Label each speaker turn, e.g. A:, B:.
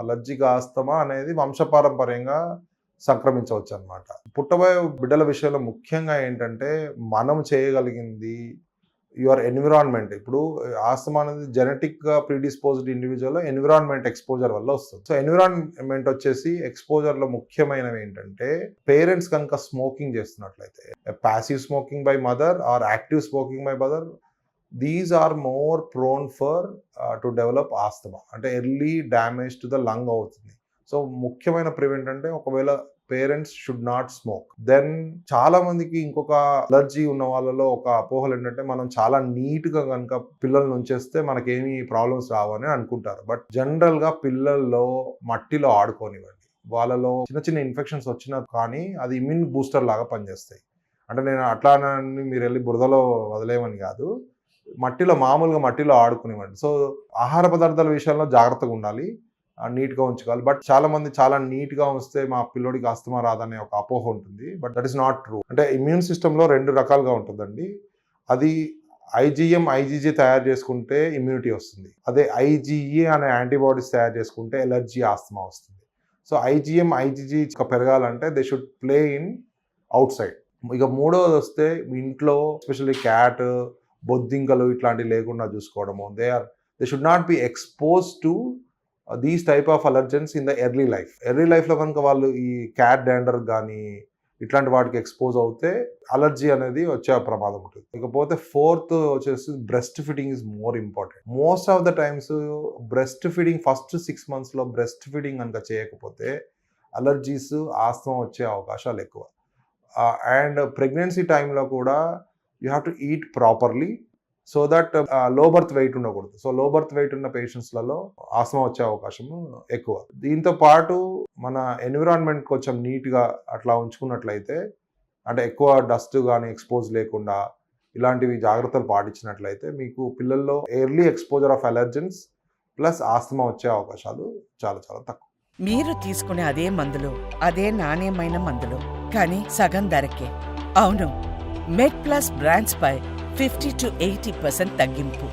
A: Allergic asthma అనేది వంశపారంపర్యంగా సంక్రమించవచ్చు అనమాట. పుట్టబోయే బిడ్డల విషయంలో ముఖ్యంగా ఏంటంటే మనం చేయగలిగింది యువర్ ఎన్విరాన్మెంట్. ఇప్పుడు ఆస్తమా అనేది జెనెటిక్గా ప్రీడిస్పోజ్డ్ ఇండివిజువల్ ఎన్విరాన్మెంట్ ఎక్స్పోజర్ వల్ల వస్తుంది. సో ఎన్విరాన్మెంట్ వచ్చేసి ఎక్స్పోజర్లో ముఖ్యమైనవి ఏంటంటే పేరెంట్స్ కనుక స్మోకింగ్ చేస్తున్నట్లయితే passive smoking by mother or active smoking by mother, these are more prone for to develop asthma. అంటే early damage to the lung అవుతుంది. సో ముఖ్యమైన ప్రివెంట్ అంటే ఒకవేళ parents should not smoke. Then చాలా మందికి ఇంకొక అలర్జీ ఉన్న వాళ్ళలో ఒక అపోహలు ఏంటంటే మనం చాలా నీట్గా కనుక పిల్లల్ని ఉంచేస్తే మనకేమీ ప్రాబ్లమ్స్ రావని అనుకుంటారు. బట్ జనరల్గా పిల్లల్లో మట్టిలో ఆడుకోనివ్వండి, వాళ్ళలో చిన్న చిన్న ఇన్ఫెక్షన్స్ వచ్చినా కానీ అది ఇమ్యూన్ బూస్టర్ లాగా పనిచేస్తాయి. అంటే నేను అట్లా మీరు వెళ్ళి బురదలో వదిలేయమని కాదు, మామూలుగా మట్టిలో ఆడుకునివ్వండి. సో ఆహార పదార్థాల విషయంలో జాగ్రత్తగా ఉండాలి, నీట్గా ఉంచుకోవాలి. బట్ చాలా మంది చాలా నీట్గా ఉంచితే మా పిల్లోడికి ఆస్తమా రాదనే ఒక అపోహ ఉంటుంది. But that is not true. అంటే ఇమ్యూన్ సిస్టంలో 2 రకాలుగా ఉంటుందండి. అది ఐజీఎం ఐజీజీ తయారు చేసుకుంటే ఇమ్యూనిటీ వస్తుంది. అదే ఐజీఈ అనే యాంటీబాడీస్ తయారు చేసుకుంటే ఎలర్జీ ఆస్తమా వస్తుంది. సో ఐజీఎం ఐజీజీ పెరగాలంటే they should play in out side. ఇక మూడోది వస్తే మీ ఇంట్లో ఎస్పెషల్లీ క్యాట్, బొద్దింకలు ఇట్లాంటివి లేకుండా చూసుకోవడము. They should not be expose to these type of allergens in the early లైఫ్లో కనుక వాళ్ళు ఈ క్యాట్ డాండర్ కానీ ఇట్లాంటి వాటికి ఎక్స్పోజ్ అవుతే అలర్జీ అనేది వచ్చే ప్రమాదం ఉంటుంది. ఇకపోతే 4th వచ్చేసి breast feeding is more important. Most of the times breast feeding first 6 monthsలో బ్రెస్ట్ ఫీడింగ్ కనుక చేయకపోతే అలర్జీస్, ఆస్తమా వచ్చే అవకాశాలు ఎక్కువ. అండ్ ప్రెగ్నెన్సీ టైంలో కూడా you have to eat properly so that low birth weight ఉండకూడదు. సో లో బర్త్ వెయిట్ ఉన్న పేషెంట్స్లలో ఆస్తమా వచ్చే అవకాశం ఎక్కువ. దీంతో పాటు మన ఎన్విరాన్మెంట్ కొంచెం నీట్గా అట్లా ఉంచుకున్నట్లయితే, అంటే ఎక్కువ డస్ట్ కానీ ఎక్స్పోజ్ లేకుండా ఇలాంటివి జాగ్రత్తలు పాటించినట్లయితే మీకు పిల్లల్లో early exposure of allergens plus asthma వచ్చే అవకాశాలు చాలా చాలా తక్కువ.
B: మీరు తీసుకునే అదే మందులు, అదే నాణ్యమైన మందులు, కానీ సగం ధరకే. అవును, మెడ్ ప్లస్ బ్రాండ్స్ పై 50 to 80% తగ్గింపు.